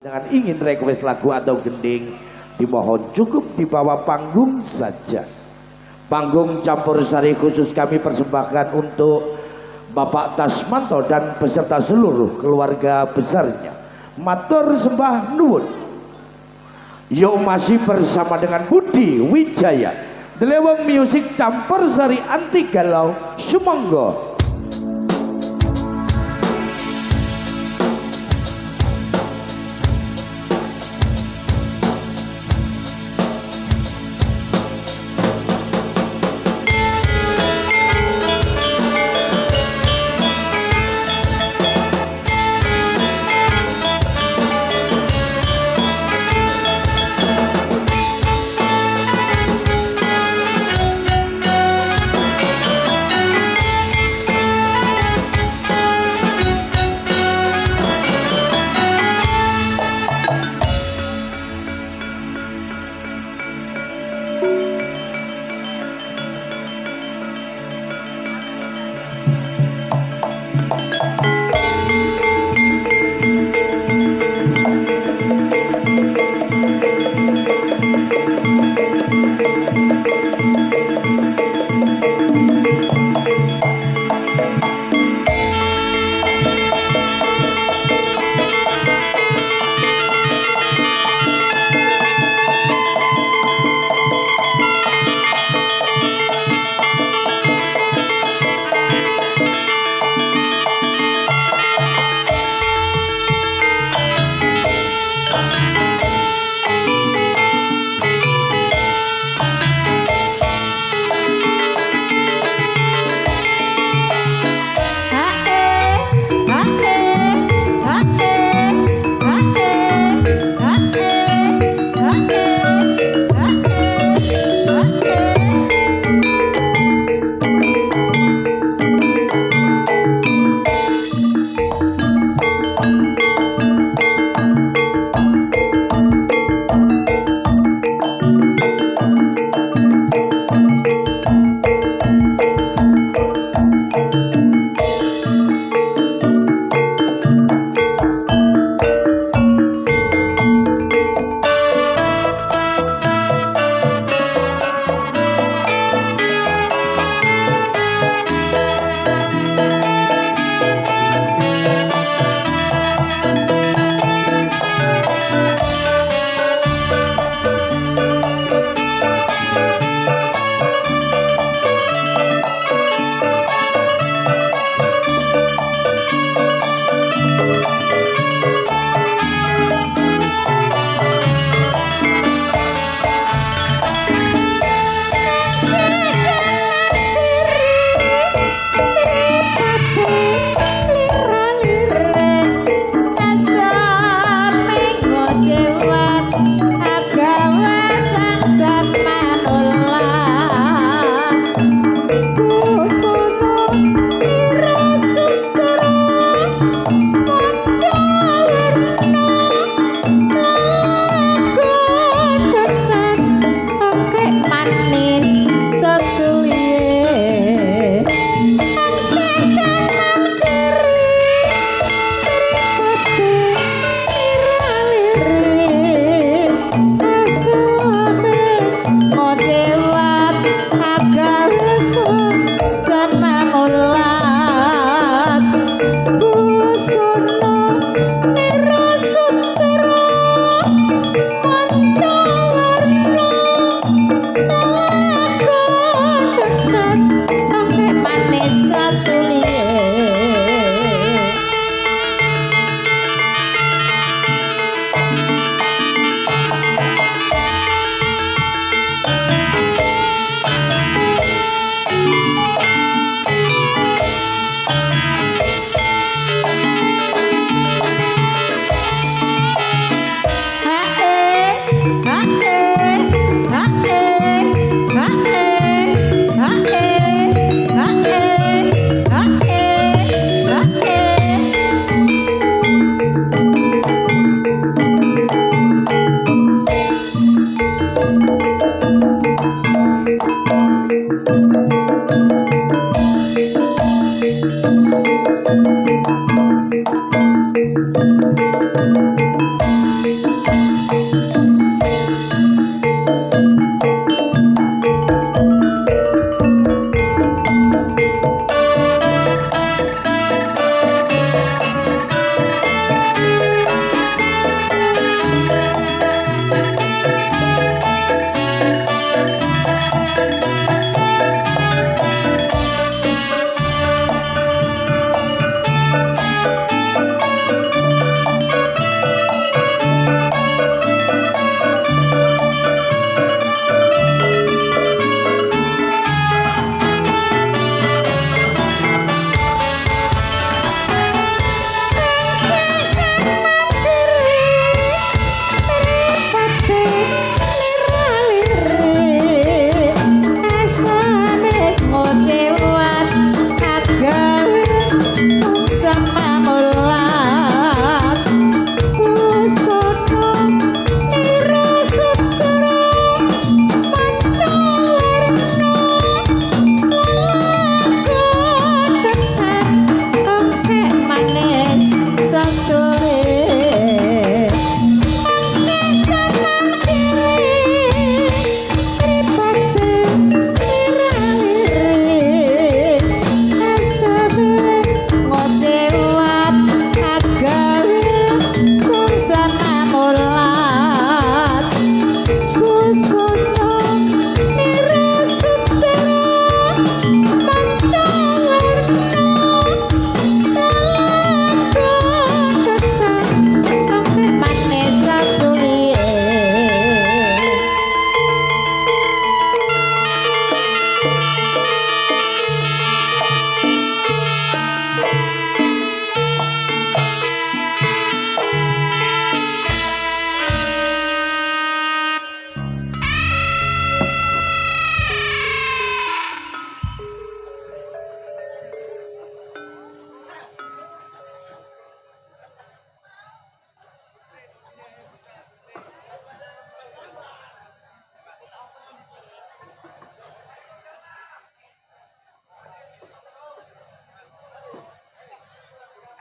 Dengan ingin request lagu atau gending, dimohon cukup di bawah panggung saja. Panggung campur sari khusus kami persembahkan untuk Bapak Tasmanto dan beserta seluruh keluarga besarnya. Matur sembah nuwun. Yuk masih bersama dengan Budi Wijaya, Deleweng Music campur sari anti galau, sumangga.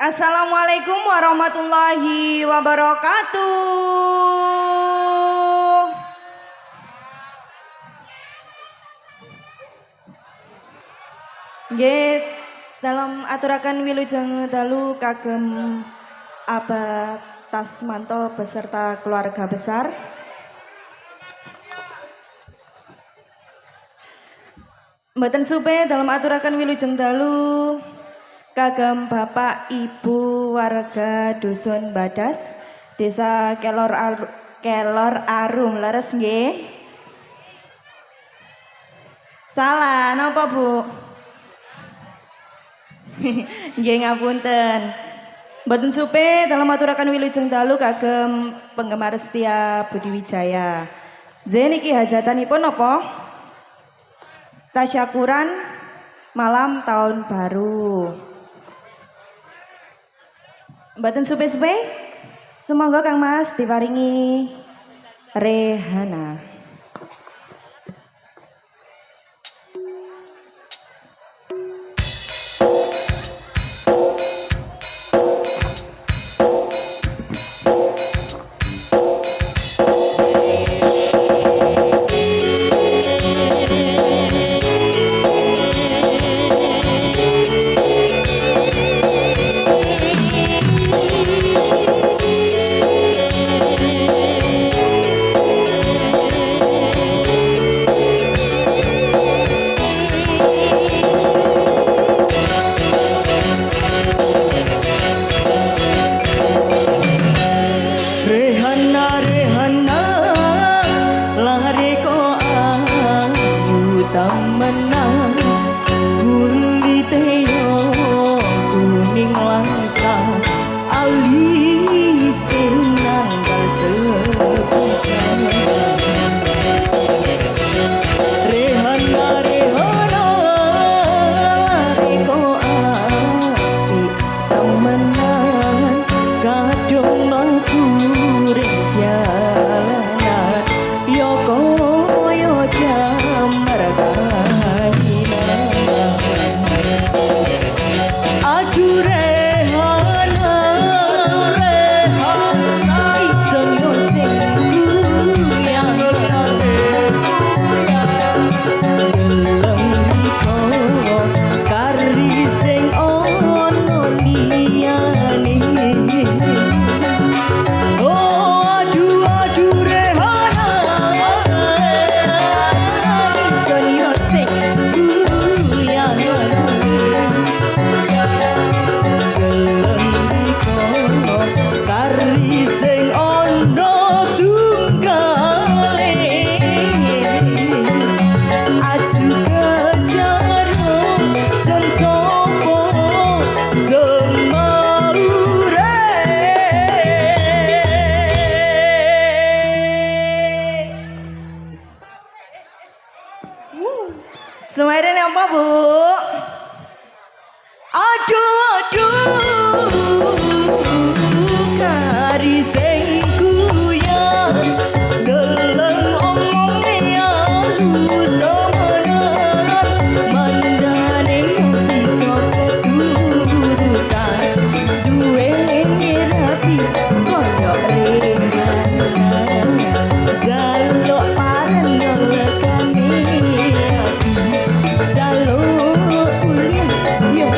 Assalamualaikum warahmatullahi wabarakatuh. Nggih, dalam aturaken wilujeng dalu kagem Abah Tasmanto beserta keluarga besar. Mboten supe dalam aturaken wilujeng dalu kagem Bapak Ibu warga Dusun Badas, Desa Kelor Arum, leres nggih? Salah napa Bu? Nggih ngapunten. Mboten supe dalam aturaken wilujeng dalu kagem penggemar setia Budi Wijaya. Niki hajatanipun napa? Tasyakuran malam tahun baru. Mboten supe-supe, semoga Kang Mas diparingi rehana. Semarin apa Bu? Aduh kari sing kuyang deleng omonge alus temenan mandane iso turutan duwe rapi koyo rehan jaluk paran lekane jaluk kuliah yo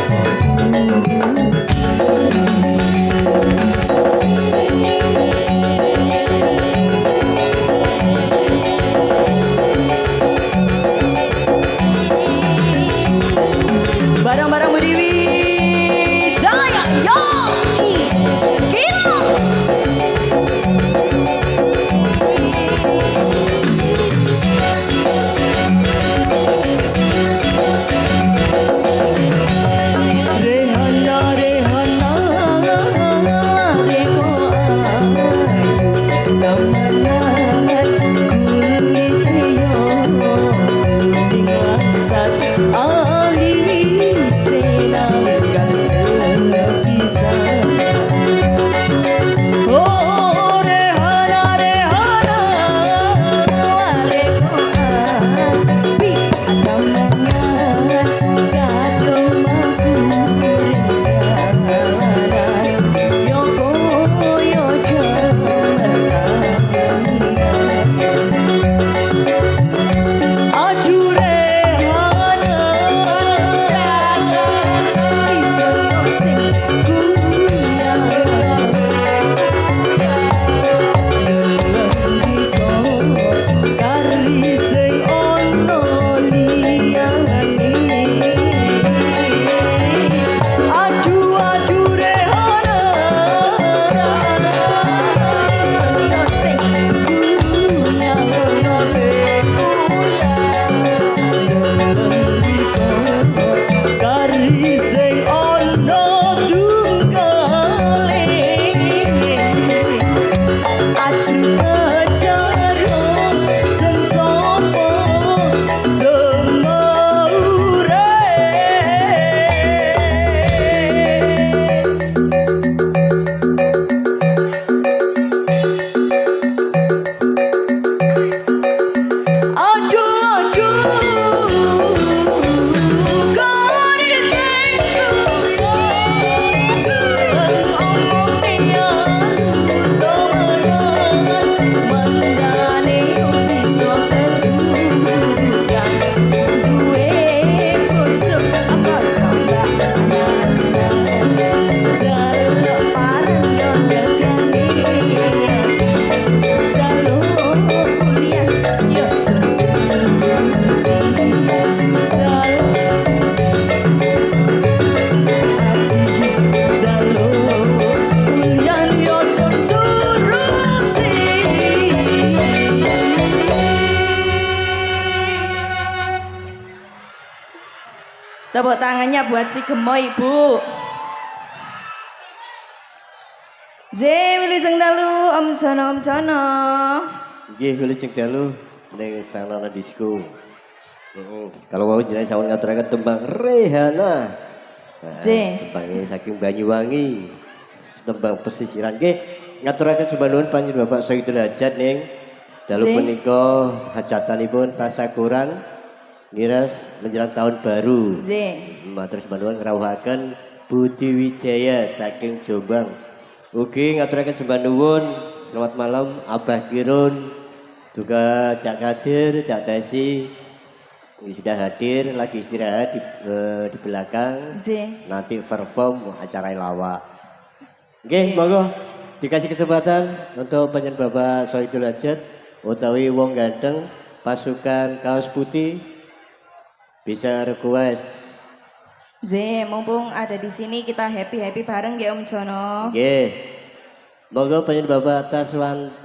barang-barang Budi Wijaya yo gila. Rehana rehana reko ayu tamanan kulit yo kuning laksat Tepuk tangannya buat si gemoy, Bu. J Wilujeng Dalu, Om Jono. Nggih, Wilujeng Dalu ning Sanana Disco. Kalau mau jenengan sawon ngaturaken tembang Rehana. J. Tembangnya saking Banyuwangi. Tembang pesisiran. Nggih, ngaturaken sembah nuwun panjenengan Bapak Soidul Hajat ning dalu J. punika hajatanipun tasakuran miras menjelang tahun baru. J. Matur sembah nuwun ngrawuhaken Budi Wijaya saking Jombang. Ugi ngaturaken sembah nuwun selamat malam Abah Kirun juga Cak Kadir, Cak Tesi ini sudah hadir lagi istirahat di belakang. J. Nanti perform acara lawak. Oke, monggo dikasih kesempatan untuk panjenengan Bapak Soidul Hajat utawi wong ganteng pasukan kaos putih bisa request. J, mumpung ada di sini kita happy bareng ya Om Jono. Oke. Monggo panjenengan Bapak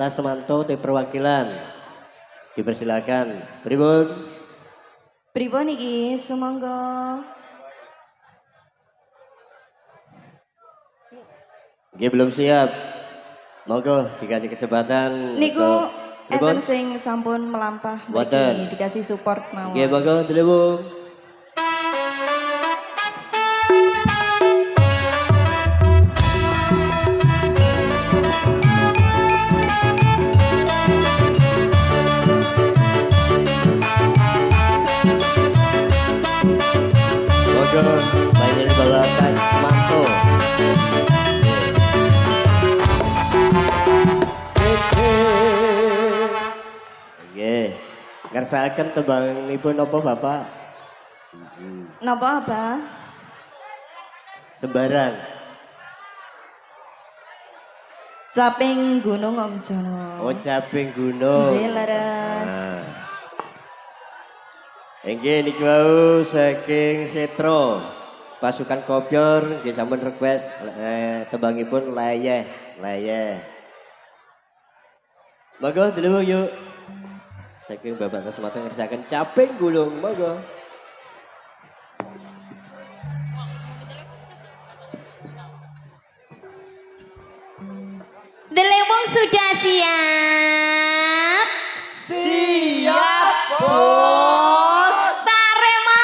Tasmanto te perwakilan. Dipersilakan. Pripun? Pripun iki sumangga. Oke, belum siap. Monggo dikasih kesempatan. Niku Pripun? enten sing sampun melampah Mboten. mriki dikasih support mawon. Oke, monggo dilebung. Monggo panjenengan Bapak Tasmanto. Nggih. Ngersakaken tembangipun napa Bapak? Napa Abah? Sembarang. Caping Gunung Om Jono. Oh, Caping Gunung. Nggih leres. Inggih niku wau saking Setro. Pasukan Kopior nggih sampun request tembangipun Leyeh. Monggo dulu yuk. Saking Bapak Tasmanto ngersakaken Caping Gunung, monggo. Delewong sudah siap? Siap, Bos. Taremos!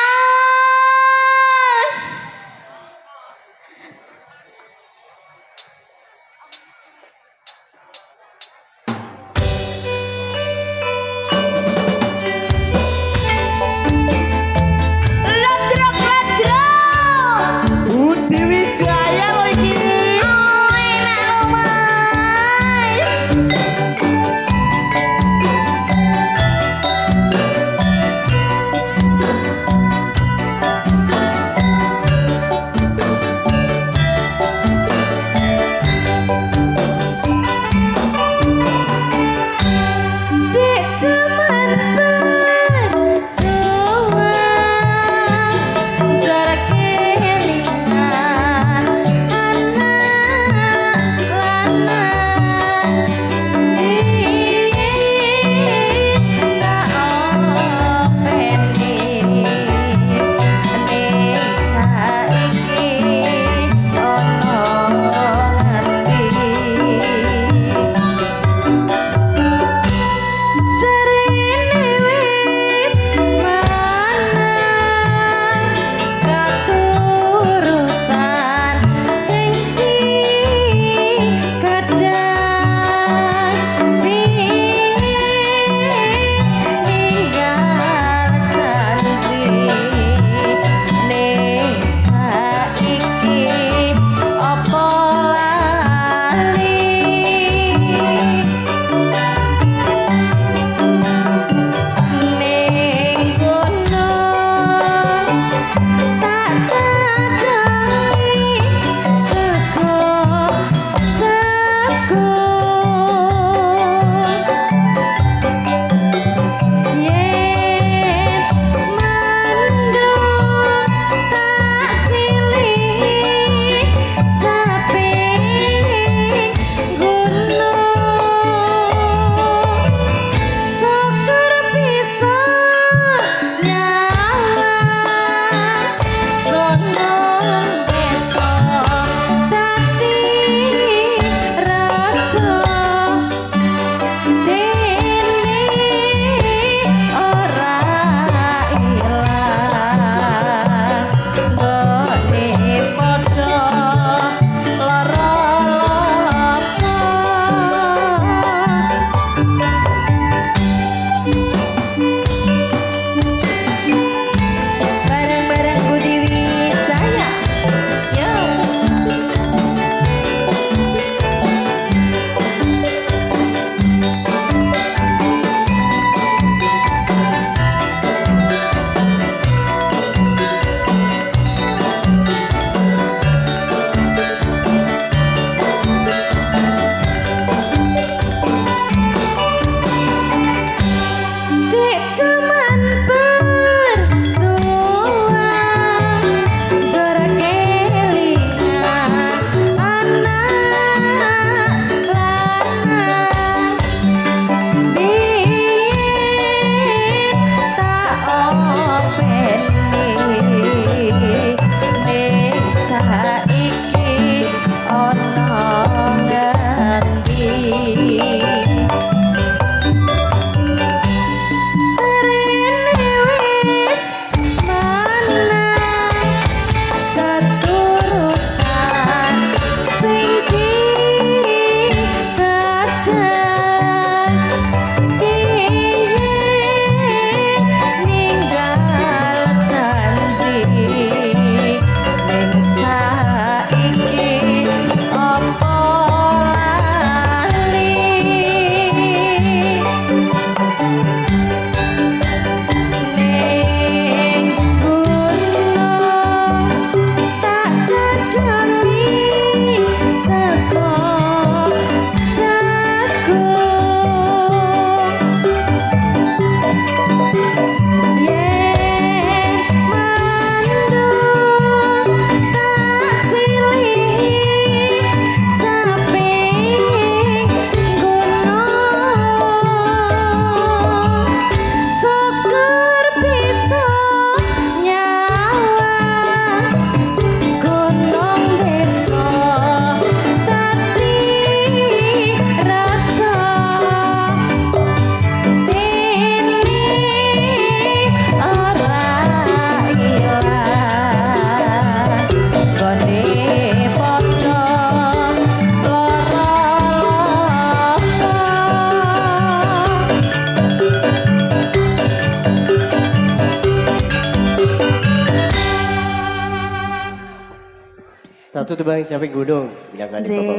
Satu tembang Caping Gunung yang kali Nggih. Bapak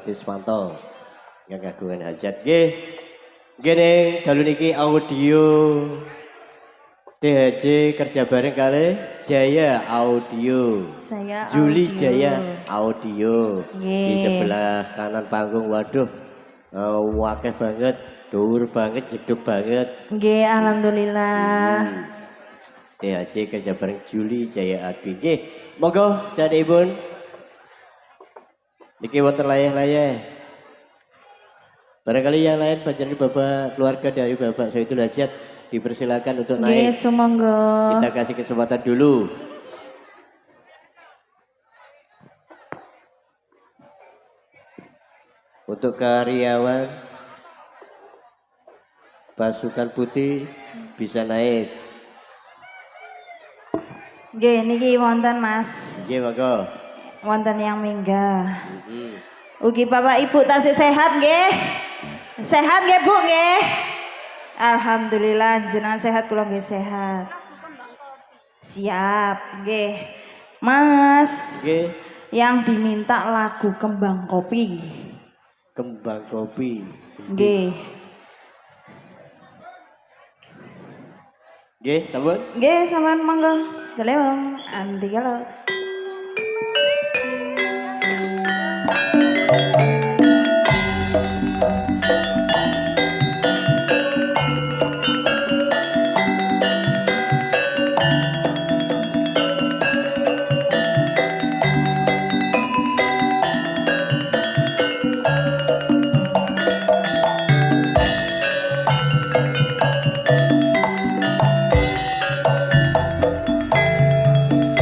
Tismanto yang kagungan hajat. Nggih. Gini dalu niki audio THJ kerja bareng kali Jaya Audio. Saya Juli audio. Jaya Audio. Di Nggih. sebelah kanan panggung, waduh, wakeh banget, dhuwur banget, jeduk banget. Nggih, alhamdulillah. THJ kerja bareng Juli Jaya Audio. Nggih, monggo Ibun. Niki wonten layah-layah. Barangkali yang lain panjenengan Bapak keluarga dari Bapak Sohidul Hajat dipersilakan untuk Nggih, naik. sumangga. Kita kasih kesempatan dulu. Untuk karyawan pasukan putih bisa naik. Nggih, niki wonten Mas. Nggih, monggo. Wonten yang minggah. Ugi Bapak Ibu tasih sehat nggih? Sehat nggih Bu nggih? Alhamdulillah jenengan sehat kula nggih sehat. Siap nggih. Mas, Nggih, yang diminta lagu Kembang Kopi. kembang kopi. Nggih. Nggih, sampun. Nggih, sampean monggo. Delewong andi kalau.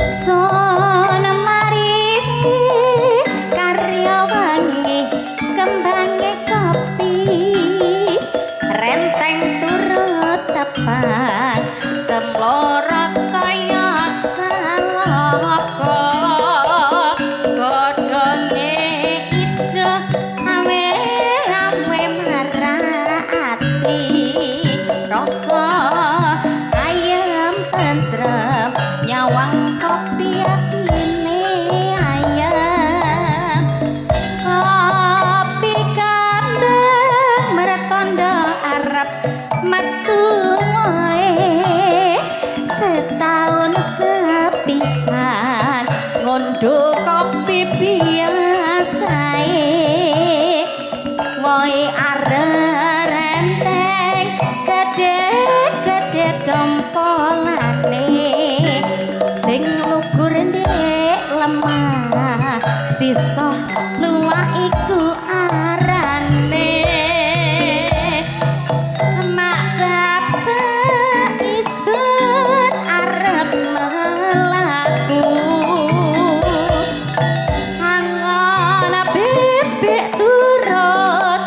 Sono mari karyawangi kembange kopi renteng turut tepan cemloro kaya salaka godhonge ijo ame-ame marati rasa ayam tentrem nyawang kopi atine ayam kopi kandang meretondo arep metu wae setahun sepisan ngondo kopi biasae woi arep renteng gede-gede dompolane sing lugur ndek lemah sisa luwak iku arane mak bapak isun arep melaku angon bebek turut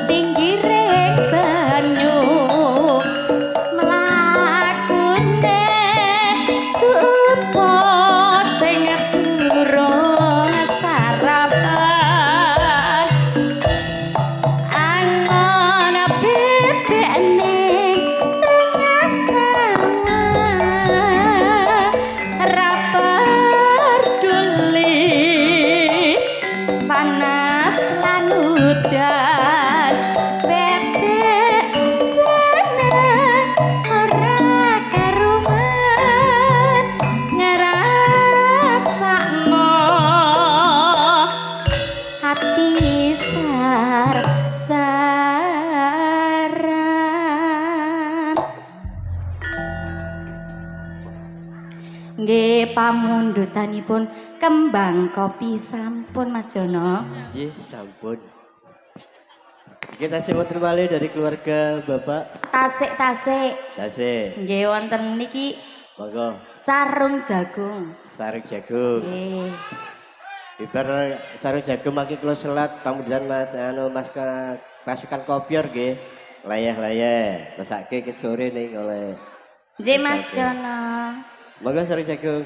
pinggiring banyu mlakune supo sing durung sarapan angon bebek ning tengah sawah ra peduli panas lan udan bebek seneng ora karuman ngrasakno hati saran nggih pamundutanipun kembang kopi sampun Mas Jono. Nggih, sampun. Kita simak kembali dari keluarga Bapak Tasik-tasik. Tasik. Nggih wonten niki Monggo, sarung jagung. sarung jagung. Nggih. Ibar sarung jagung maki kula selat pamudan Mas pasukan kopior nggih. Layah-layah mesake ke sore ning oleh. Nggih Mas Jono. Monggo sarung jagung.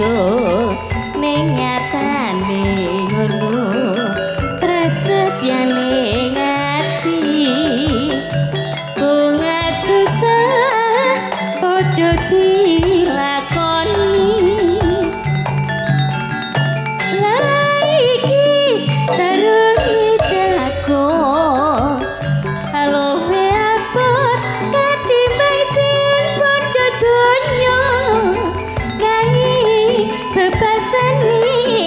ingsun ning nyatane ngono prasetyane ngati bunga susah padha dilakoni lah iki saruni jago halo apot katimbang sing padha donya ngangi bebasani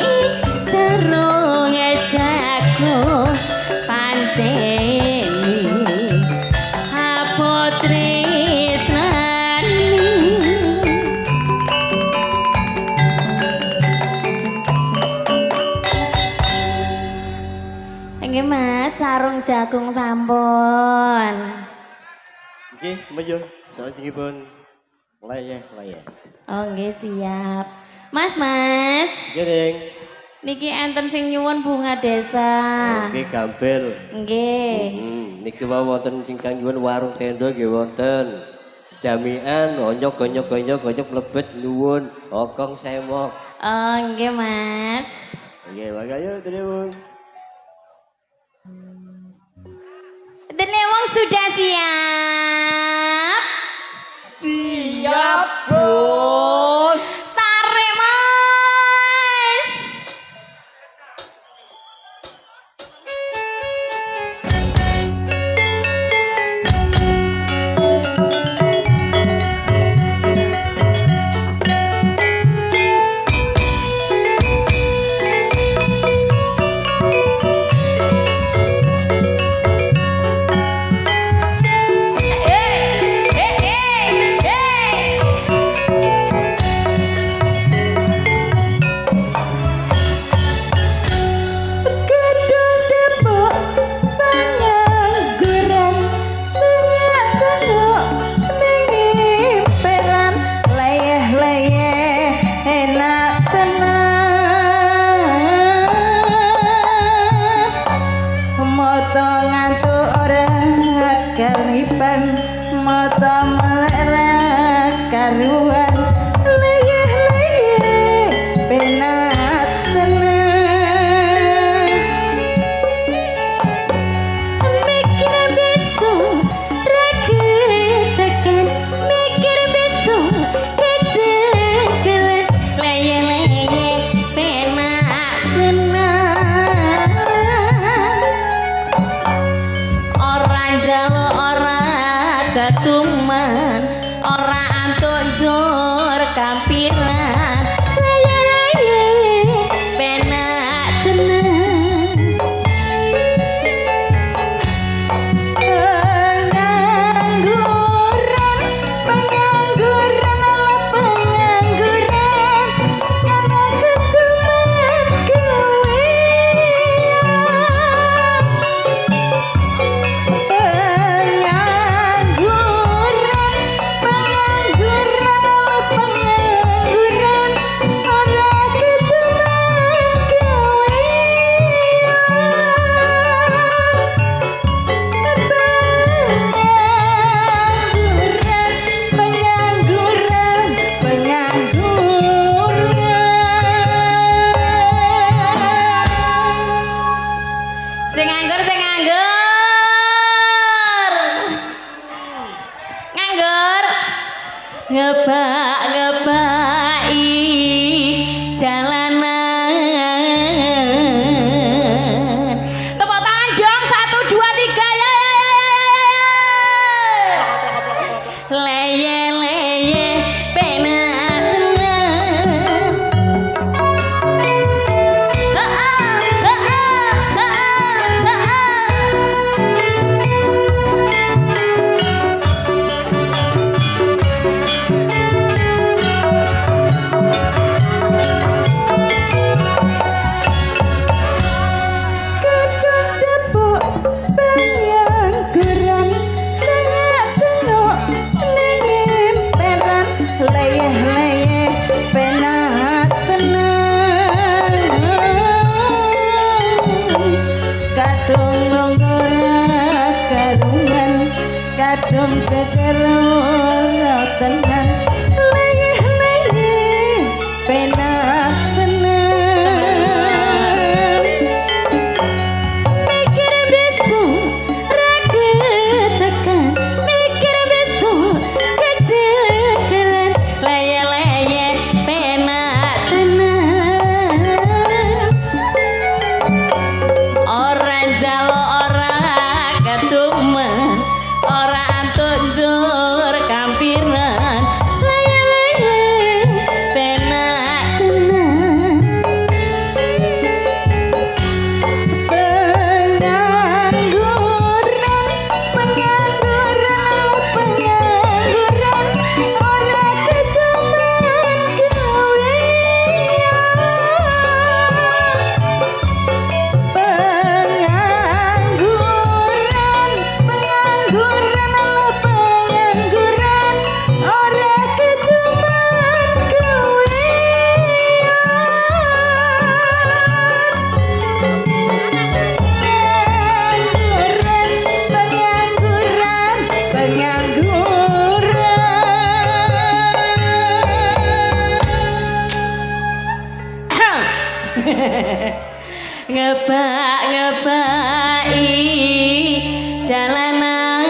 sarung jago panceni apa tresnani nggih Mas sarung jagung sampun Nggih, maju. Salajengipun layah. oh nggih siap Mas Nggih, Ding. niki enten sing nyuwun bunga desa Nggih, gampil. nggih Niki wau wonten ingkang nyuwun warung tenda nggih wonten. Jamian onyok mlebet nyuwun okong semok. oh nggih Mas Nggih, makanya nuwun. dene wong sudah siap Siap, Bos. tarik Mas mata melera karuan leyeh penat tenang mikir besok tekan mikir besok kejengkelan leye-leye penak tenang orang Jawa orang ketuman orang antuk jur kampiran leye-leye penak tenang pengangguran ala pengangguran karena ketuman sing nganggur ngebak-ngebaki jalanan tepuk tangan dong 1 2 3 ya leye-leye penak kadung ceceror tenan leyeh-leyeh penak tenang Mikir besok raga tekan Mikir besok kejengkelan Laya-laya penak tenang Orang jalo orang ketumen Orang antuk jur kampiran Laya-laya penak tenang pengangguran ora ketemen pengangguran ora ketemen Ngebak-ngebaki jalanan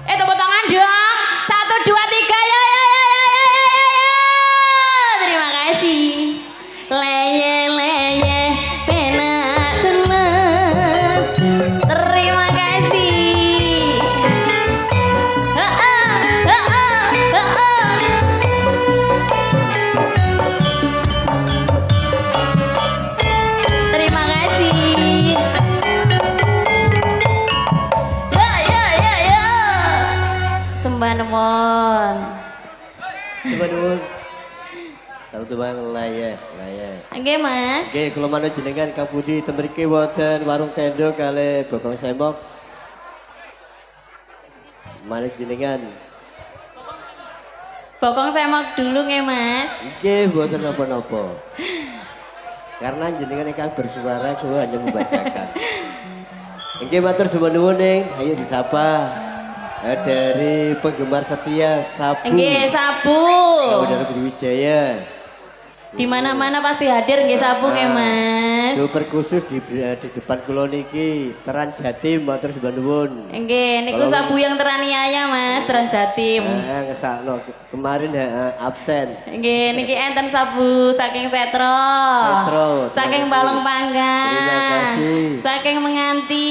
tepuk tangan dong 1, 2, 3 ya terima kasih leye-leye penak tenang terima kasih terima kasih ya sembah nuwun Sebenarnya satu bang laya. nggih Mas Oke, kalau mana jenengan Kang Budi temriki wonten warung tendo kali Bokong Semok. Mana jenengan? Bokong semok dulu nggih Mas Oke, buatan apa-apa. Karena jenengan ingkang bersuara kulo hanya membacakan. Oke, matur suwun nuwun ning, ayo disapa. Dari penggemar setia Sabu. nggih sabu Saudara Brawijaya. di mana-mana pasti hadir nggih sabu nggih Mas Super khusus di depan kulo niki Teran Jatim matur suwun nuwun. nggih niku Kalau- sabu yang teraniaya Mas Teran Jatim Ngesakno kemarin absen. nggih niki enten sabu saking Setro Setro, terima saking kasih. Balong Panggang Terima kasih. saking Menganti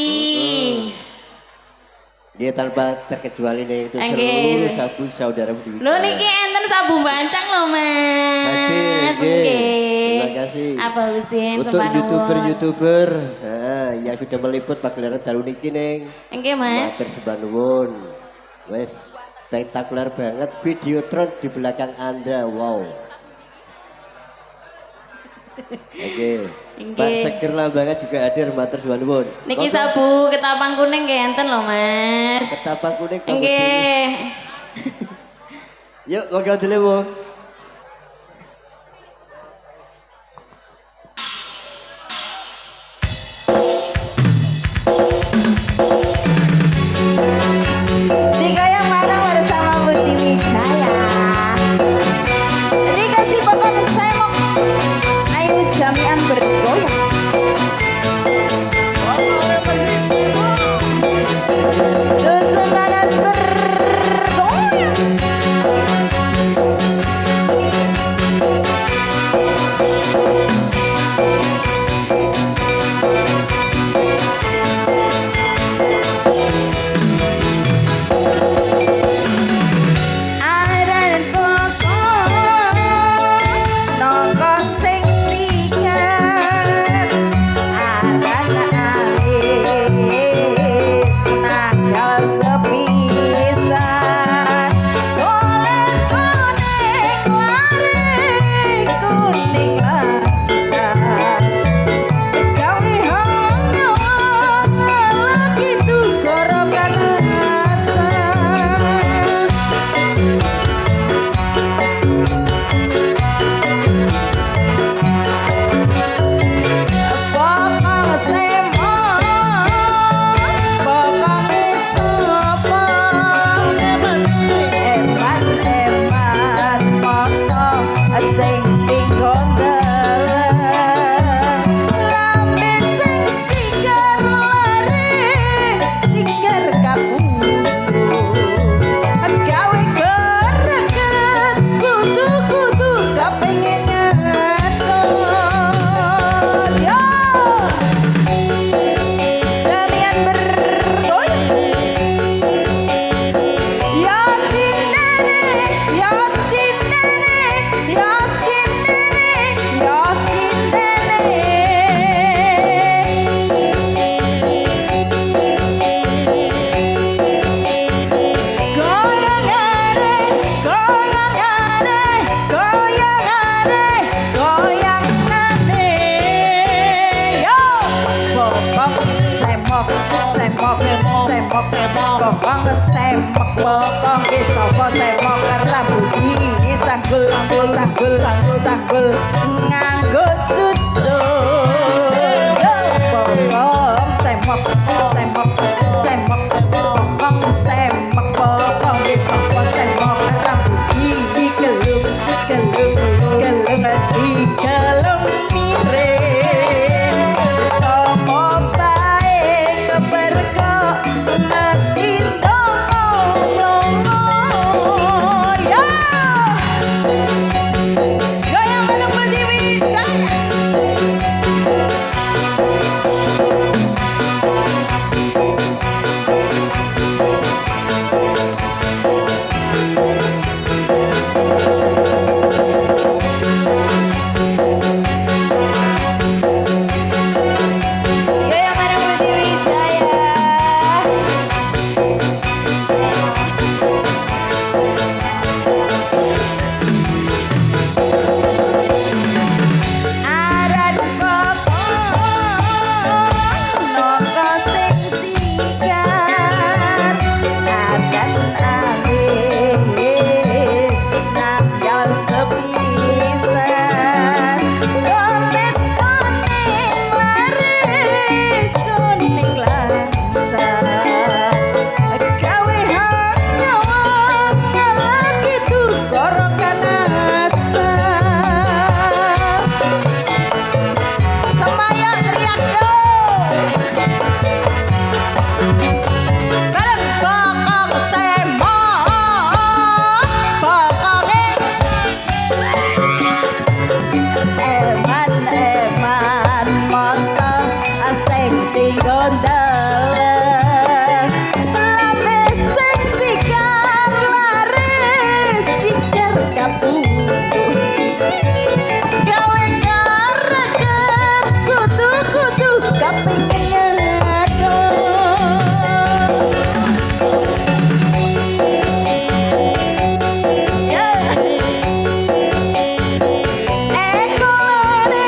Dia tanpa terkecuali nih itu Nggih. seluruh sabu saudara Budi lho niki enten sabu bancang lho Mas Hadir, nggih. Terima kasih. apa usin Untuk youtuber yang sudah meliput pagelaran dalu niki neng. nggih Mas Matur sembah nuwun. Wes spektakuler banget videotron di belakang Anda. Wow. Oke. Nggih. Pak Seger Lambangan juga hadir matur sembah nuwun. niki Monggo, sabu ketapang kuning nggih enten lho Mas ketapang kuning. Kang Budi. nggih Yuk, monggo dulu, Bu. Digoyang bareng bersama Budi Wijaya. Dikasih Bokong Semok. Ayo jamian bergoyang. Dusun panas bergoyang. semok semok semok semok bokong semek bokong ki sapa semok rambut iki sanggul sanggul sanggul nganggo cucuk bokong semok semok semok bokong semek bokong ki sapa semok rambut iki gelung gelung gelung digelung miring sapa bae keperko mesti ndonga ya goyang bareng Budi Wijaya. Goyang bareng Budi Wijaya. Aran kokong noko sing sigar adan alis nabyal sepisan kolet koning lari koning langsa gawe hanya lagi tuh gorokan asa semuanya teriak yo bareng bokong semok bokonge eman eman motong asing digondel lambe sing sigar laris sigar kapundhut gawe kareget kudu-kudu kepingin ngaco ya ekolare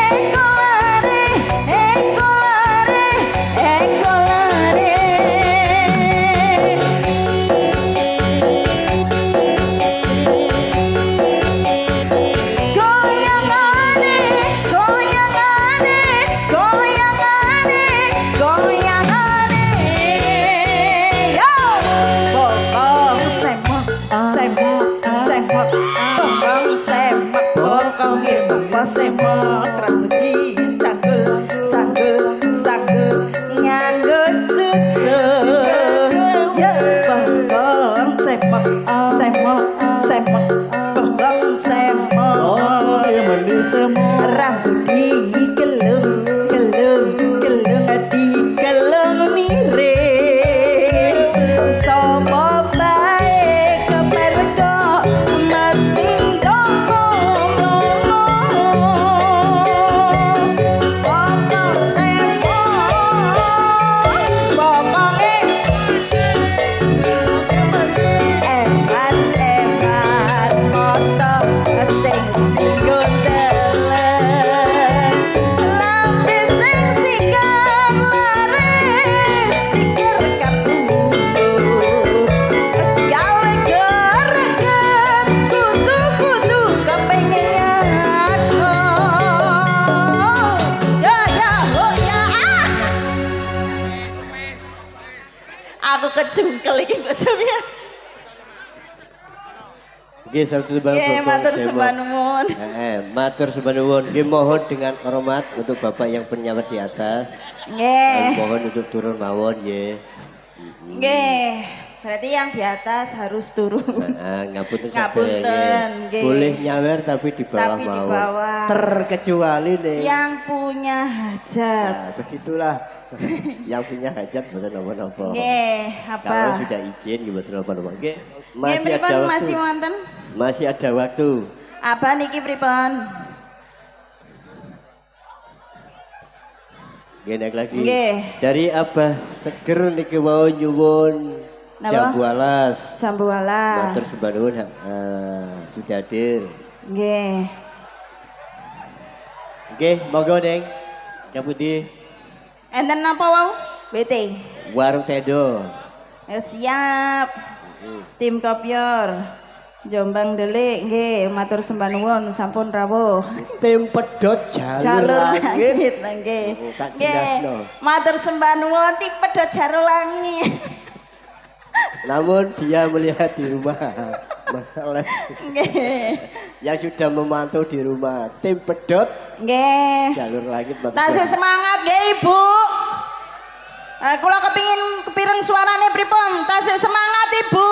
ekolare ekolare ekolare goyangane goyangane goyangane goyangane yo bokong semok semok semok bokong semek bokong ki sapa semok rambut iki sanggul sanggul sanggul nganggo cucuk yo bokong semok semok semok bokong semok rambut iki gelung gelung gelung digelung miring sapa bae keperko mesti ndonga bokong semok bokonge eman eman motong sing digondel lambe sing sigar laris sikir kapundhut gawe greget kudu-kudu kepengin ngaco ya ya oh ya aku kecungkel iki bocahnya. Nggih satu bang Nggih, matur sembah nuwun. Matur sembah nuwun. Nggih mohon dengan hormat untuk Bapak yang penyawat di atas. Nggih. Mohon untuk turun mawon nggih. Nggih. Berarti yang di atas harus turun. Ngapunten Ngapunten, sadaya, nggih. Boleh nyawer tapi di bawah Tapi di mawon. bawah. Terkecuali nih. Yang punya hajat. Nah, begitulah. Yang punya hajat betul napa-napa. Nggih, apa? Kalau sudah izin gitu betul napa-napa. Nggih, Nggih, masih ada pripun waktu. masih wonten? Masih ada waktu. Apa niki pripun? Gini lagi. Nggih. Dari Abah Seger niki mau nyuwun Napa? jambu alas. Jambu alas. Matur sembah nuwun sudah hadir. Nggih. Oke, monggo Neng. Cabut di. Enten napa wau? Bete. Warung Tendo. Siap. Tim Kopior. Jombang Delik nggih, matur sembah nuwun sampun rawuh. Tim pedot jalur Jalur langit. langit nggih. Tak Nggih. jelasno. Matur sembah nuwun tim pedhot jalur langit. Namun dia melihat di rumah. Malah Nggih. yang sudah memantau di rumah. Tim pedot Nggih. jalur langit. Tasih semangat nggih Ibu. Kula kepingin kepireng suarane pripun? Tasih semangat Ibu.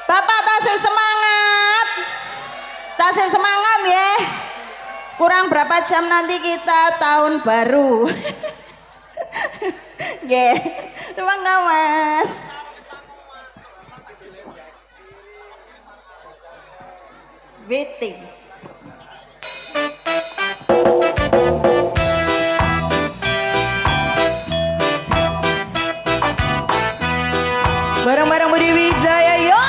Bapak tasih semangat. Tasih semangat ya. Kurang berapa jam nanti kita tahun baru. Nggih. Semangat Mas. Waiting. Bareng-bareng Budi Wijaya, yo!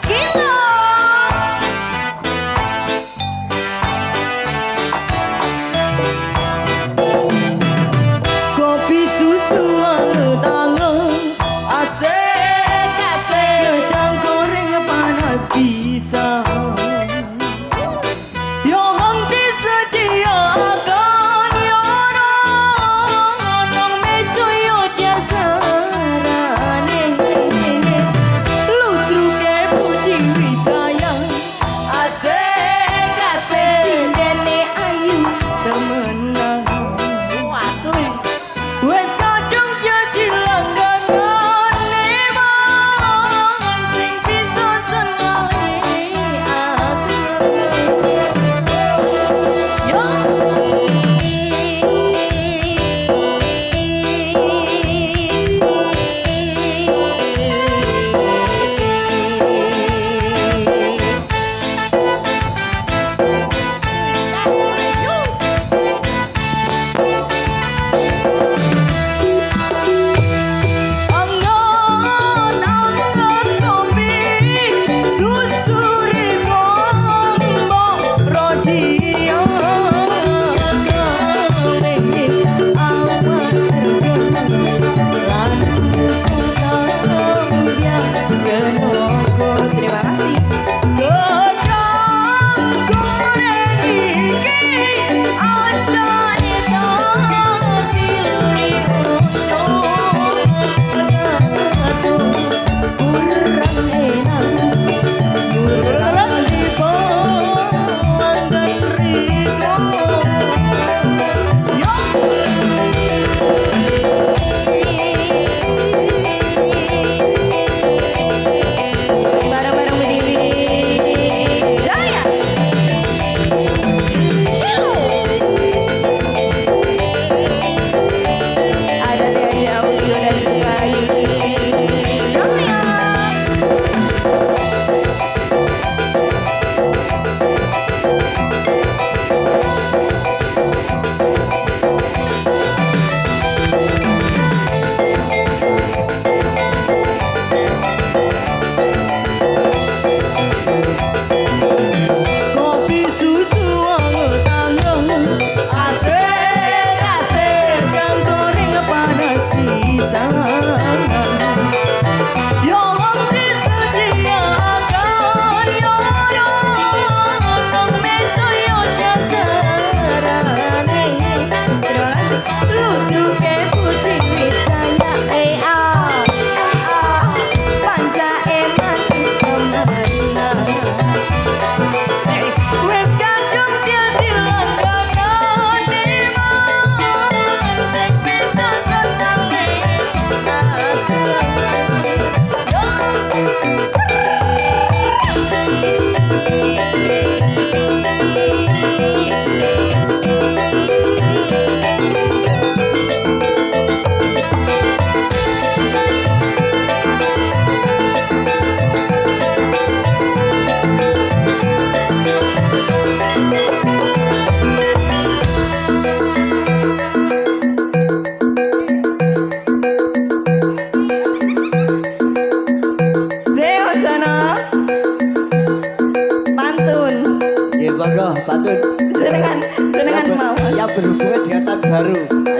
Gila! Kopi susu anget-anget, asik-asik, gedang goreng panas pisang. Yang disediakan yorong, nang meja yo dia sarane.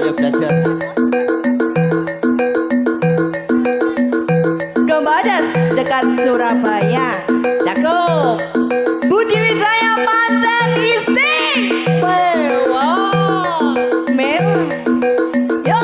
Ayo belajar. Gembadas dekat Surabaya. Cakep. Budi Wijaya pancen istimewa. Mewah. Yo.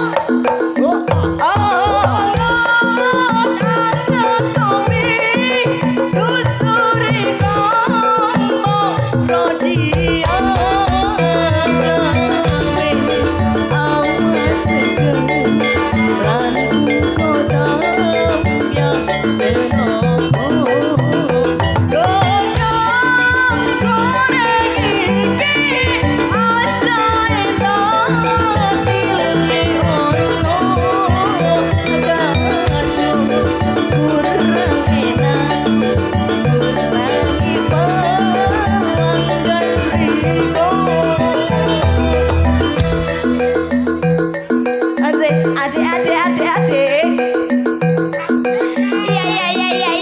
Adik.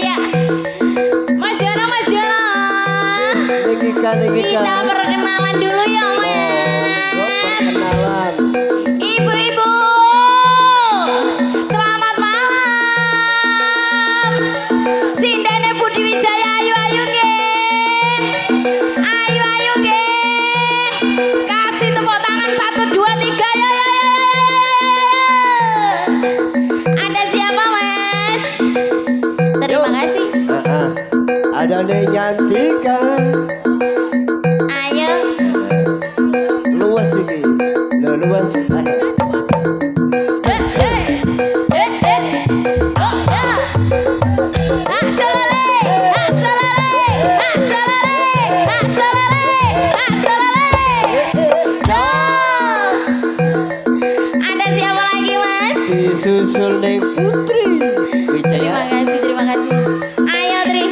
Iya. Mas Jono. Kita Kita perkenalan dulu ya, Mas. perkenalan. Ibu-ibu, selamat malam. Sindene Budi Wijaya, ayu nggih. Ayu nggih. Kasih tepuk tangan 1 2 3 ya. Ada siapa, Mas? Terima kasih. Ada Nyantika. Ayo. Luas iki. Luas. Ada siapa lagi, Mas? Disusul ning Putri Wijaya. Terima kasih. Ayo, Tri.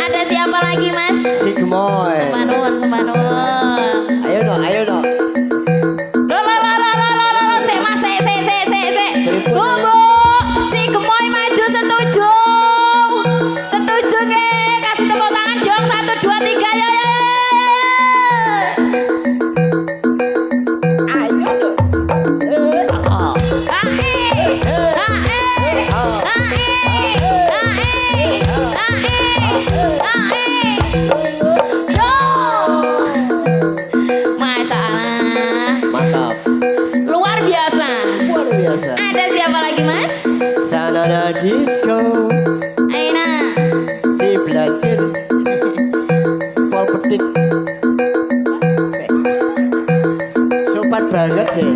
Ada siapa lagi, Mas? Si Gemoy. Semanuan. Ayo no. Loh, sik Mas, sik. Bu, si Gemoy maju setuju. Setuju nggih? Kasih tepuk tangan dong 1 2 3 ya. Ayo no. Masalah Mantap. luar biasa. Luar biasa. Ada siapa lagi, Mas? Sanana Disco. Aina. Si belajar. Pol petik. Sopan banget deh.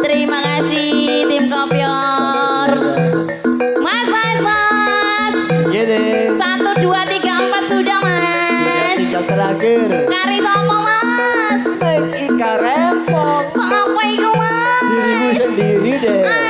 Terima kasih tim Kopior. Mas. Gini. 1 2 3 4 sudah, Mas. Tiga terakhir. Kari sopo, Mas? Ika rempong. Sopo iku, Mas? Dirimu sendiri deh.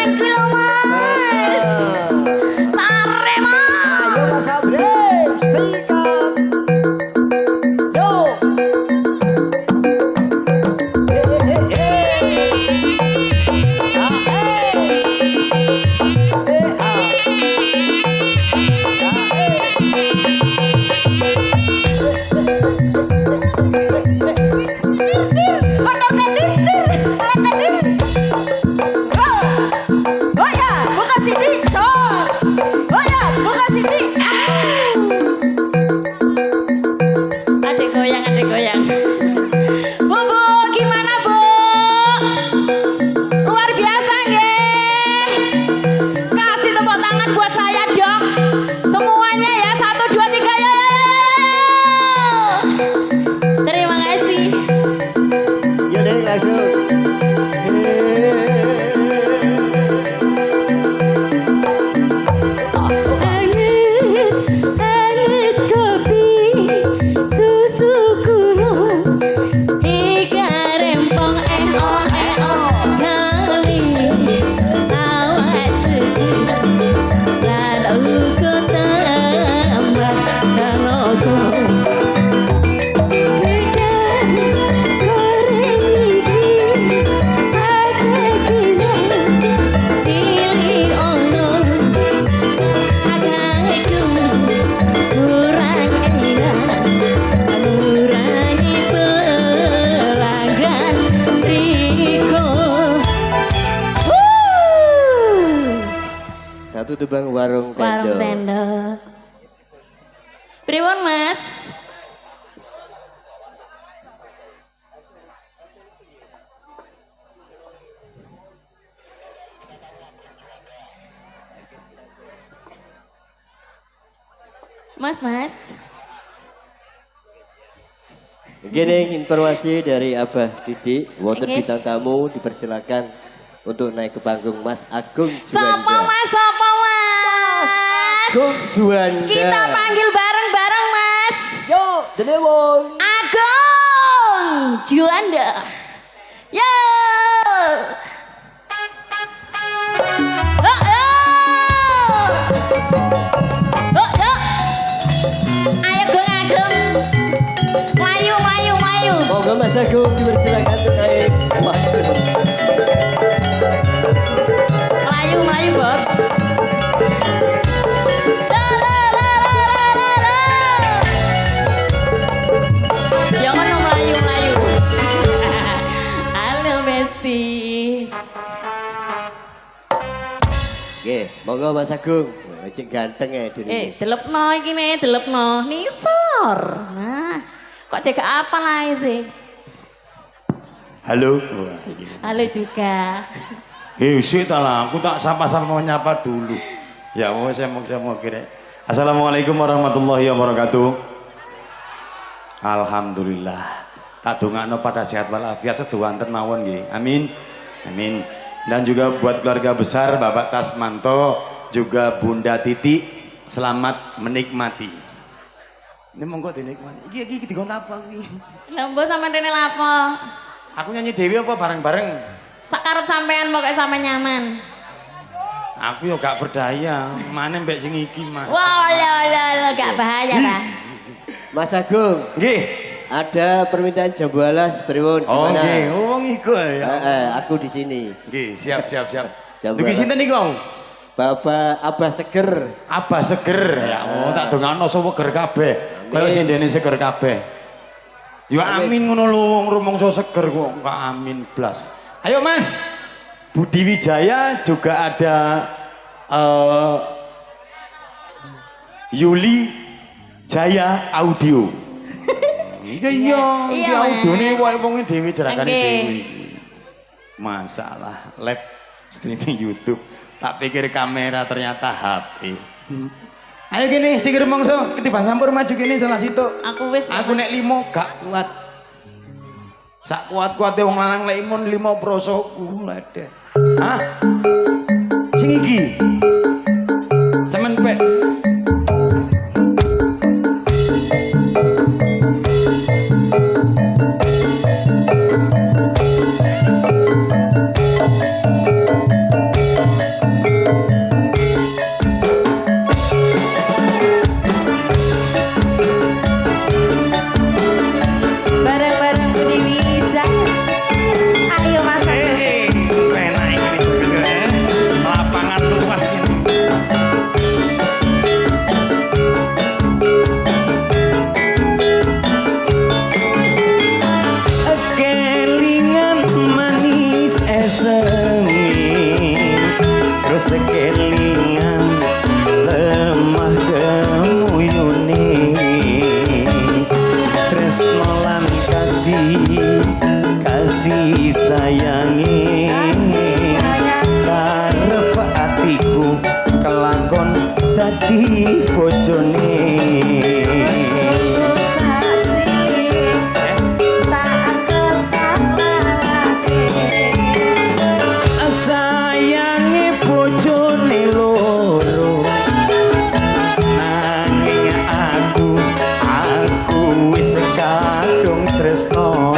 tutubang warung Warung tenda. tenda. Pripun, Mas? Mas. Gini informasi dari Abah Didik, wonten Oke. bintang tamu dipersilakan untuk naik ke panggung Mas Agung Sopo Juanda. Mas? Sopo Mas? Agung Juanda. Kita panggil bareng-bareng Mas. Yo, denewon. Agung Juanda. Yo. Oh, oh. Oh, oh. Ayo Gung Agung. Melayu. Monggo Mas Agung dipersilakan untuk naik ke panggung. Melayu bos. Ya ngono melayu. Halo Besti. Oke, monggo Mas Agung. Cek ganteng ya diri. Delepno iki nih, delepno. Nisor. Nah, kok cek apa lah sih? Halo. Halo juga. Sik ta lah, aku tak sapa-sapa nyapa dulu. Ya mau saya mau kira. Assalamualaikum warahmatullahi wabarakatuh. Alhamdulillah. Tak dongakno pada sehat walafiat seduhanten mawon nggih. Amin. Amin. Dan juga buat keluarga besar Bapak Tasmanto, juga Bunda Titi, selamat menikmati. Ini monggo dinikmati. Iki dikon apa iki? Lembo sama Rene lapo. Aku nyanyi dewi apa bareng-bareng? Sakarep sampean pokoknya sampe nyaman. Aku yo gak berdaya, mana mbak sing iki Mas. Wah, lo gak bahaya ta. Mas Agung, Nggih. ada permintaan jambu alas pripun Oh gimana? nggih, wong iku ya. Aku di sini. Nggih, siap. Jambu Dugi alas. sinten niku? Bapak Abah Seger. Abah Seger. Ya Allah, tak dongakno seger kabeh. Kaya sing dene seger kabeh. Ya amin ngono lho wong rumangsa seger kok gak amin blas. Ayo Mas. Budi Wijaya juga ada Yuli Jaya Audio. Iya, iki Iya, Mas. audione wae wong dhewe jerakane Oke. dhewe. Masalah live streaming YouTube. Tak pikir kamera ternyata HP. Ayo gini, sing rumangsa ketiban sampur maju gini salah situ. Aku wis. Aku nek 5 gak kuat. Sak kuat-kuate wong lanang lek imun 5 prosoku lede. Hah? Sing iki. Semen pek. Bareng-bareng Budi Wijaya. Ayo Mas. Enak ini lapangan luas ini. Kelingan manis esemi, terus kelingan lemah gemuyune, tresno lan kasih sayangi, karep atiku kelakon dadi bojone. Sayange bojone loro, nanging aku wis kadung tresno.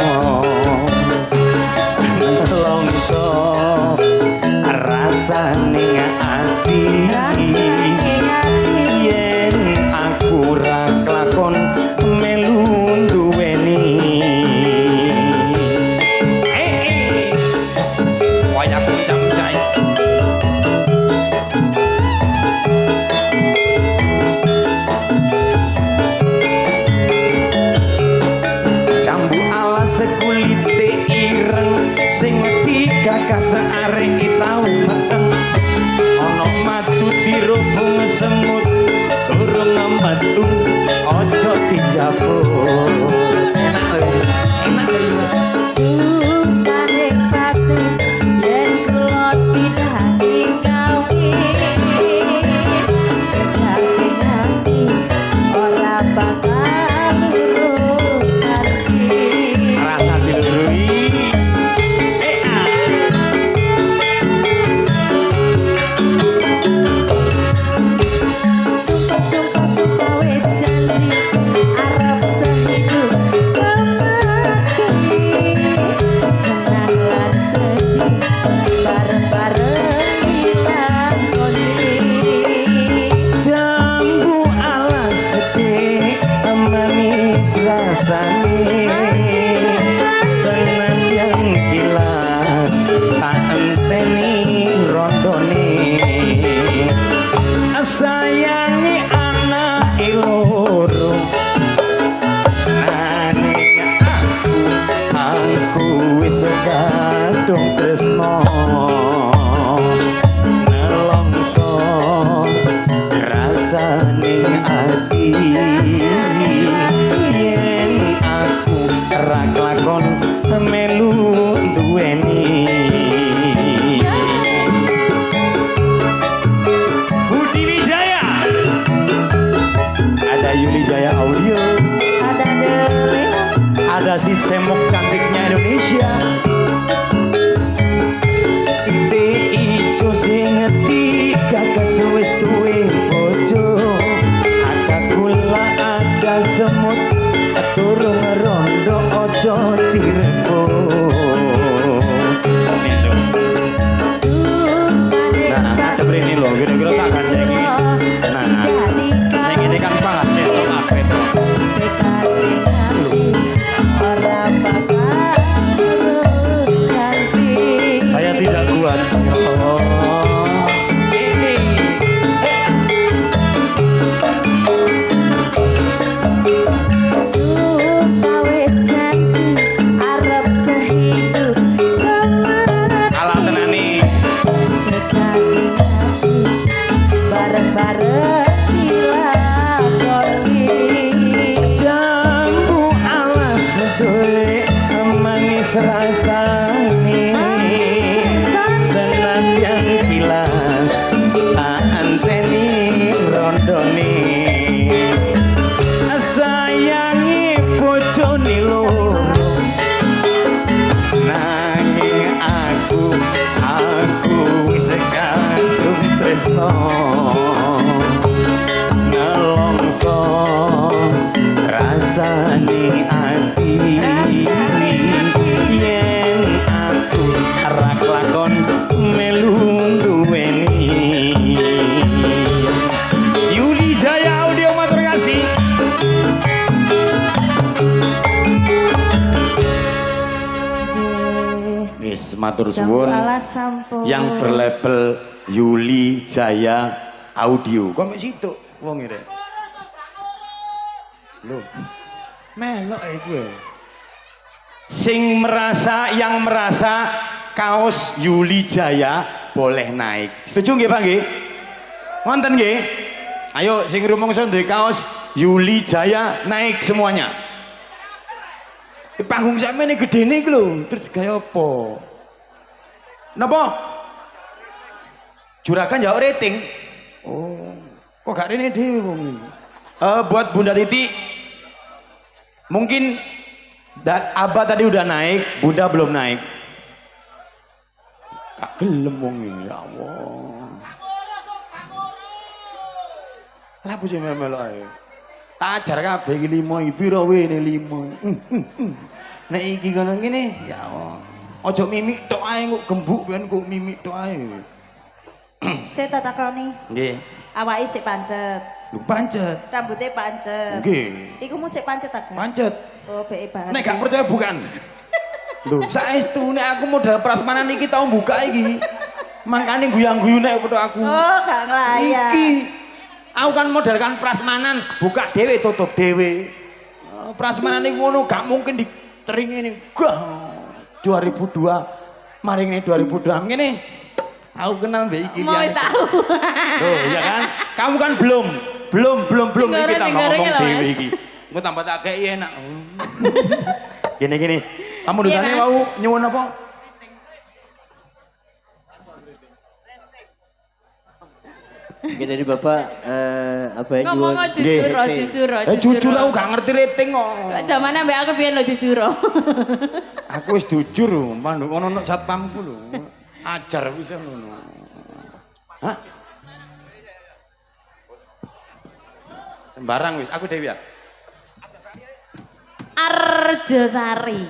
Longso rasane ati, yen aku ra kelakon melu duweni. Wayang jam-jam. Jambu alas kulite ireng, sing gagas arek tau meteng. Ana madu diro semut durung metu ojo dijabut. Enak Sukane pati yen kula didani kawin Dekake nganti ora bakal lurus hati rasa dilurui. Sumpah wis janji arep sehidup semati senang lan sedih bareng-bareng dilakoni Jambu alas sedih manis rasane senandang kilas tak enteni rondone sayangi anak loro nanging aku wis kadung tresno nelongso rasaning ati yen aku ra kelakon melu duweni Budi Wijaya ada Yuli Jaya Audio ada dele ada si semok cantiknya Indonesia ide ijo sing ngerti kakak suwis duwe bojo ada kula ada semut turung rondo ojo dirembo nah ada ini loh kira-kira tak gandengi nah yang ini kan banget nih tuh apa itu saya tidak kuat ya Allah alat tenani bareng-bareng dilakoni jambu alas sedulur manis rasane senandang pilas anteni rondone sayangi bojone loro nanging aku wis kadung tresno nelongso rasane ati yen aku ra kelakon melu duweni Yuli Jaya Audio matur kasih wis matur suwun yang berlabel Yuli Jaya Audio kok mek situ wong iki lho melok iku yang merasa kaos Yuli Jaya boleh naik setuju nggih Pak nggih wonten nggih ayo sing rumangsa duwe kaos Yuli Jaya naik semuanya di panggung sampeyan gedene iki lho terus gaya apa napa juragan ya rating oh kok gak rene dhewe wong iki buat Bunda Titi mungkin Abah tadi udah naik Bunda belum naik gak gelem wong iki ya Allah lah bojone melok ae tak ajar kabeh iki 5 iki pira wene 5 nek iki ngono ngene ya Allah aja mimik tok ae kok gembuk kan kok mimik tok ae Saya tak takoni. nggih Awake sik pancet. lu pancet Rambutnya pancet. nggih Iku mu sik pancet ta, Kak? pancet Oh, beke banget. nek gak percaya bukan lho saestu nek aku modal prasmanan iki tau buka iki makane guyang-guyu nek foto aku Oh, gak ngelayak. iki aku kan modalkan prasmanan buka dhewe tutup dhewe prasmanan iki ngono gak mungkin ditering ini gah 2002 maring ini 2002 ngene Aku kenal Mbak iki. Mau wis tahu. Loh, iya kan? Kamu kan belum iki kita ngomong dhewe iki. Engko tambah tak kei enak. Gini. Kamu dosane Mas. mau nyuwun apa? Mungkin dari Bapak apa yang Ngomong jujur, jujur. Jujur aku gak ngerti rating kok. Zaman ambek aku biyen lo jujur. Aku wis jujur lho, manuk ono satpamku lho. Ajar bisa ngono. Hah? Sembarang wis, aku Dewi ya. Arjosari.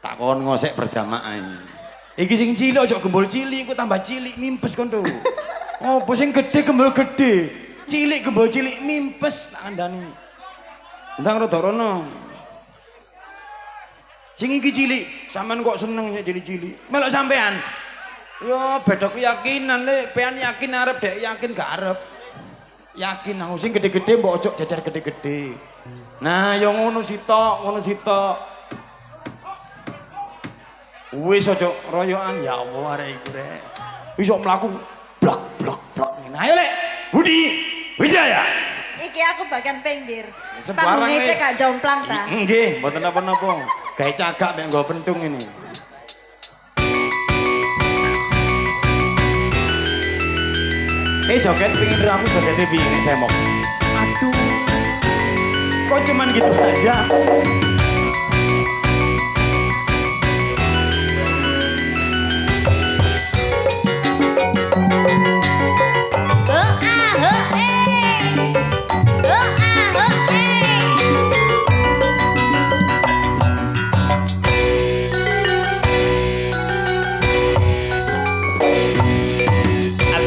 Tak kon ngosek berjamaah ini. Iki sing cilik ojo gembul cilik, engko tambah cilik mimpes kon tuh. Oh, sing gede gembul gede. Cilik gembul cilik mimpes tak kandhani. Ndang rada rono. Sing iki cilik, sampean kok seneng ya cilik-cilik. Melok sampean. Yo beda keyakinan le, pean yakin arep dek yakin gak arep. Yakin aku sing gede-gede mbok ojo jajar gede-gede. Nah, yo ngono sitok, Wis ojo royokan ya Allah arek iku rek. Iso mlaku blok. Nah, ayo lek Budi Wijaya. Iki aku bagian pinggir. Sembarang Panggung wis. cek gak jomplang ta. Nggih, mboten napa-napa. Gawe cagak mek nggo pentung ini. Joget pingin aku jogetnya pingin semok. Aduh, kok cuman gitu aja?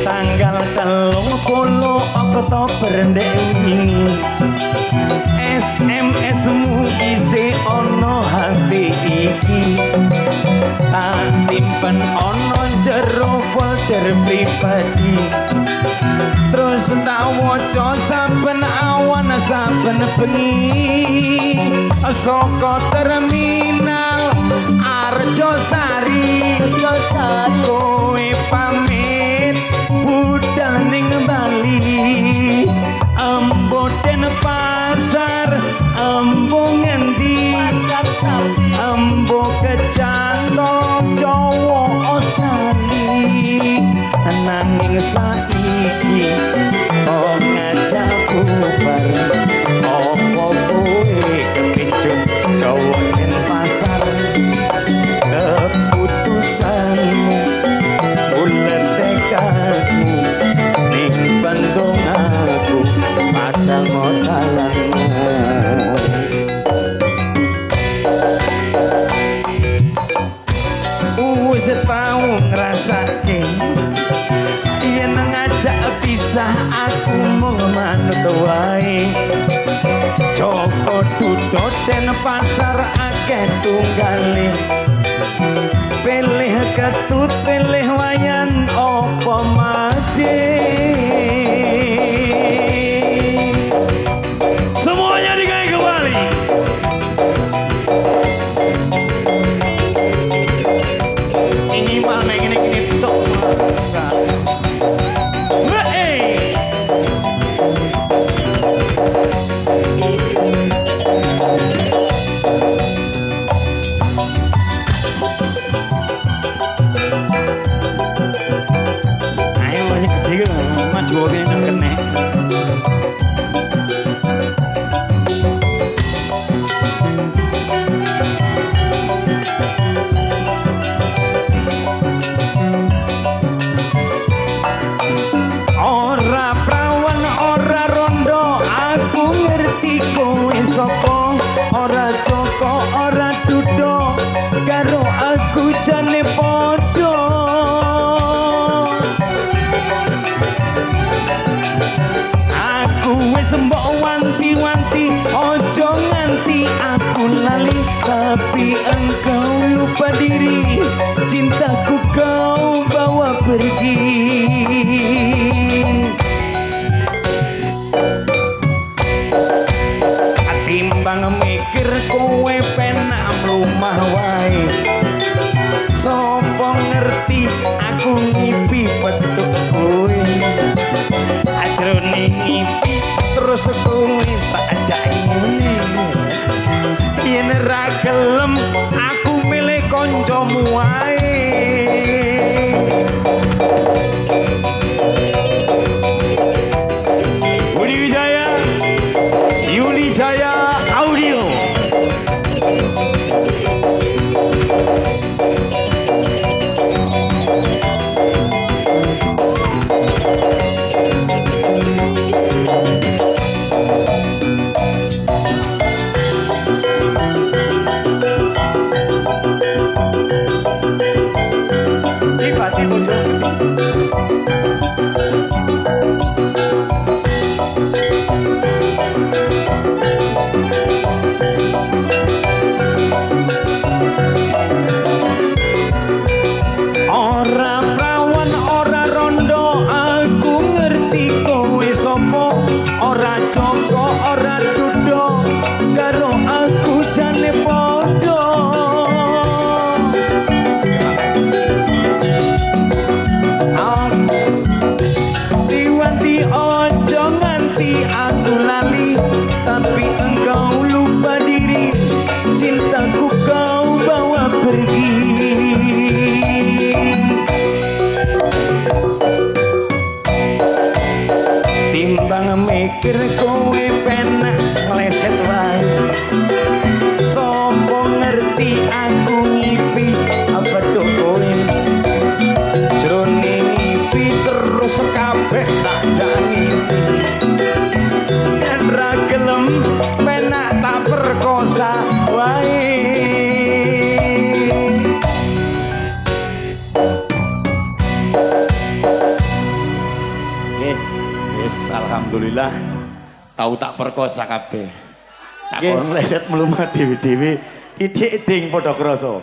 Tanggal 30 Oktober ndek wingi SMS-mu isi ono hati iki tak simpen ono jero folder pribadi terus tak waca saben awan saben bengi saka terminal Arjosari kowe pamit budal ning Bali ambo den pasar ambo ngendi ambo kecantong Jawa Australia nanging saiki kok ngajak bubar opo kowe kepincut Jawa ning pasar keputusanmu bulan tekadmu ning bandung aku pada modalanmu wis tau ngrasake yen ngajak pisah aku mung manut wae Joko Dudot den pasar akeh tunggale pilih ketut pilih wayan opo mati semuanya digawe kembali ini mah gini tok maju nang kene ora prawan ora rondo aku ngerti kowe sapa ora Joko ora Dudo karo aku jane padha wis mbok wanti-wanti ojo nganti aku lali tapi engkau lupa diri cintaku kau bawa pergi timbang mikir kowe penak mlumah wae sopo ngerti aku aku ngipi petuk kowe ajroning ngipi terus kowe tak ajake yen ra gelem aku milih kancamu wae Budi Wijaya Yuli Jaya Audio mikir kowe penak meleset wae sopo ngerti aku ngipi apa tuh kowe jroning ngipi terus kabeh tak jangi yen ra gelem penak tak perkosa wae alhamdulillah tahu tak perkosa kabeh. Tak kon leset mlumah dhewe-dhewe titik ding padha krasa.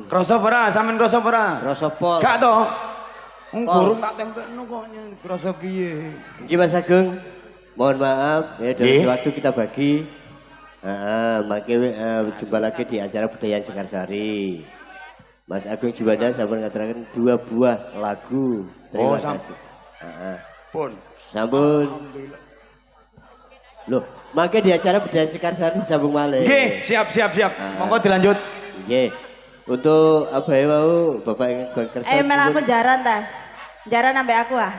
Krasa ora sampean krasa ora? Krasa pol. Gak to. Wong burung tak tempelno kok krasa piye. Iki Mas Agung, mohon maaf ya dalam waktu kita bagi. Jumpa lagi di acara Budaya Sekarsari. Mas Agung Juwanda sampun ngaturaken 2 buah lagu. Terima kasih. Pun. Sampun. Loh, mangke di acara Budaya Sekarsari sambung malih. Nggih, siap. Monggo dilanjut. Nggih. Untuk apa ya mau Bapak ingin kerja. Mel aku jaran ta. Jaran sampai aku ah.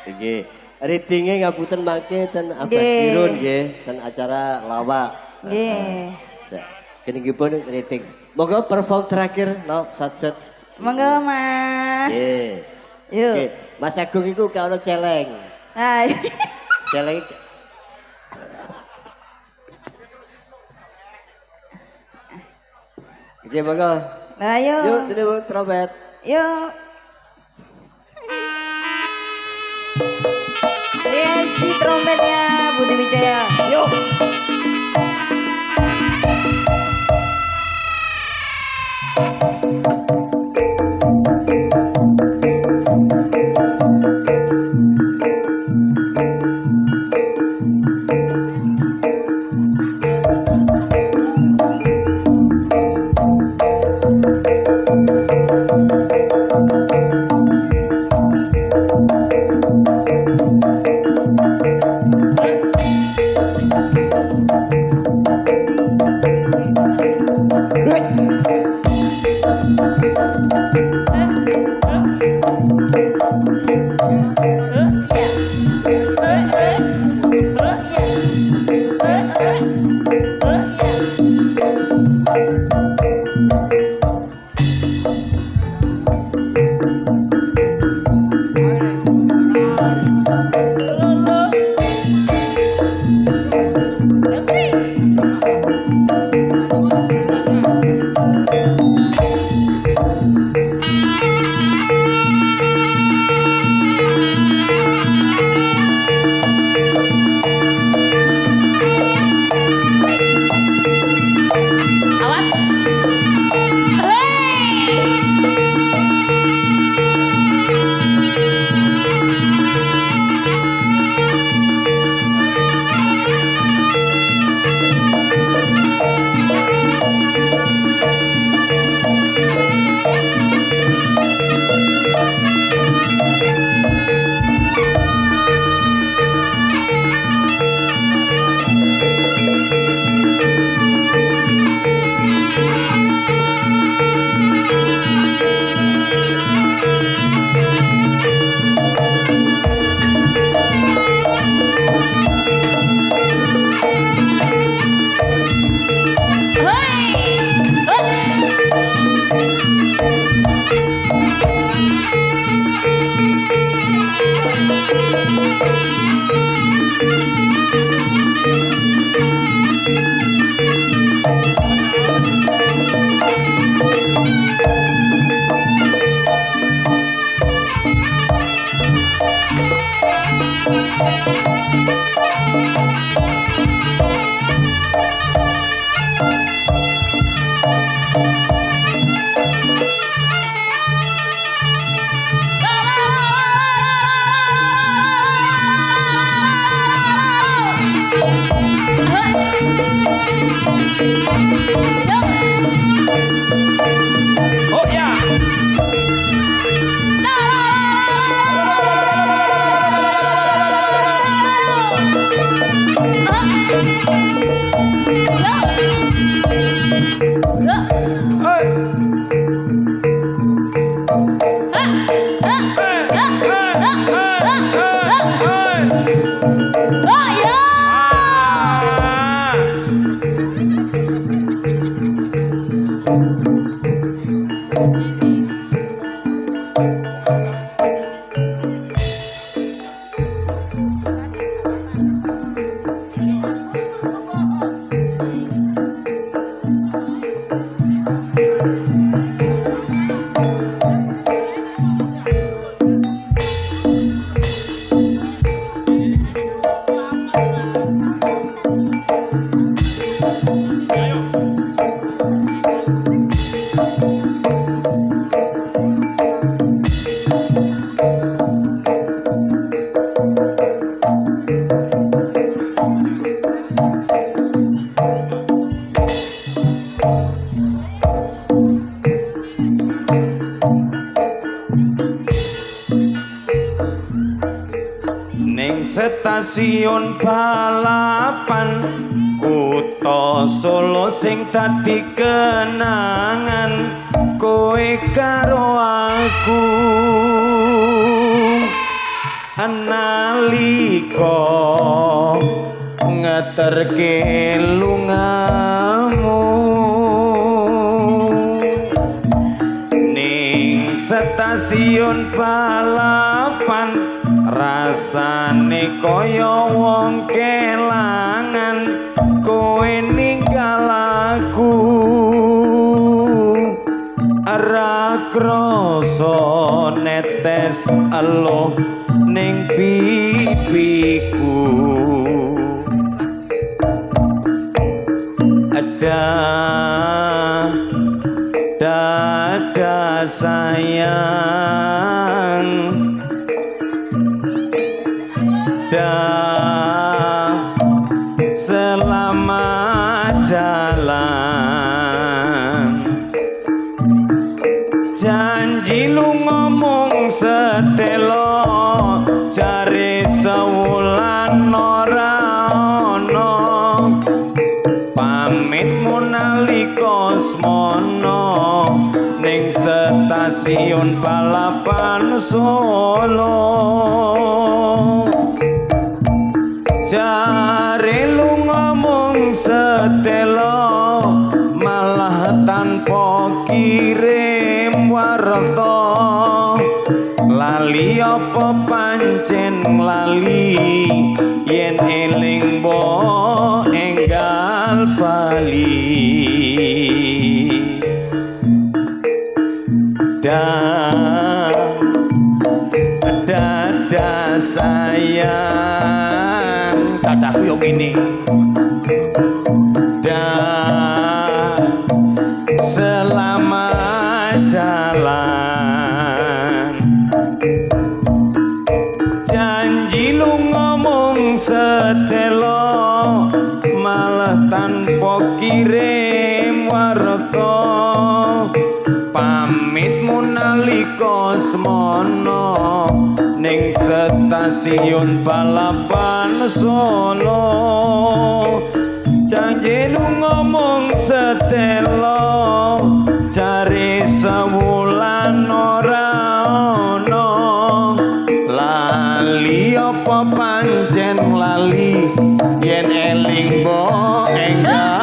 Nggih. Readinge ngapunten mangke ten Abah Dirun nggih, ten acara lawak. Nggih. Keningipun rating. Monggo perform terakhir no satset. Monggo Mas. Nggih. Yuk. Oke, Mas Agung iku gak ono celeng. Hai. Celeng. Oke, monggo. Ayo. Yuk, dulu trompet. Yuk. Si trompetnya Budi Wijaya. Yuk. Oh ya. Stasiun balapan kutha Solo sing dadi kenangan kowe karo aku analika ngeterke lungamu ning stasiun balapan rasane kaya wong kelangan kowe ninggal aku ora krasa netes elo ning pipiku dada sayang selamat jalan janji lu ngomong setelo cari sewulan ora ono pamitmu nalika smono ning stasiun balapan Solo jare lu ngomong setelo malah tanpa kirim warta lali apa pancen lali yen eling bo enggal bali dada sayang dadaku yang ini selamat jalan janji lu ngomong setelo malah tanpa kirim warta pamitmu nalika smono ning stasiun balapan Solo janji lu ngomong setelo cari sewulan ora ono lali apa pancen lali yen eling bo enggal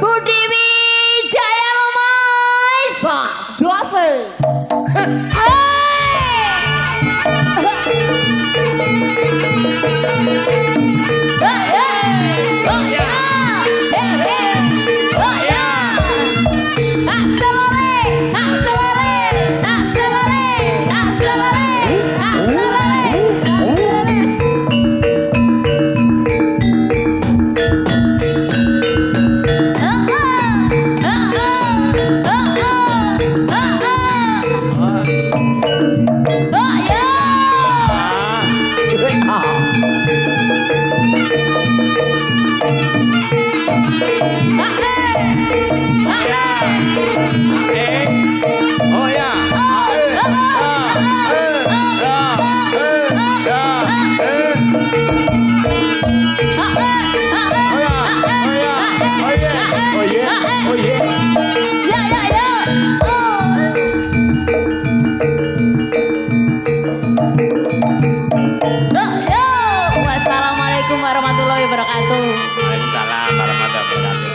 Budi Wijaya Lumai. Jose. Hai. wabarakatuh. Waalaikumsalam warahmatullahi wabarakatuh.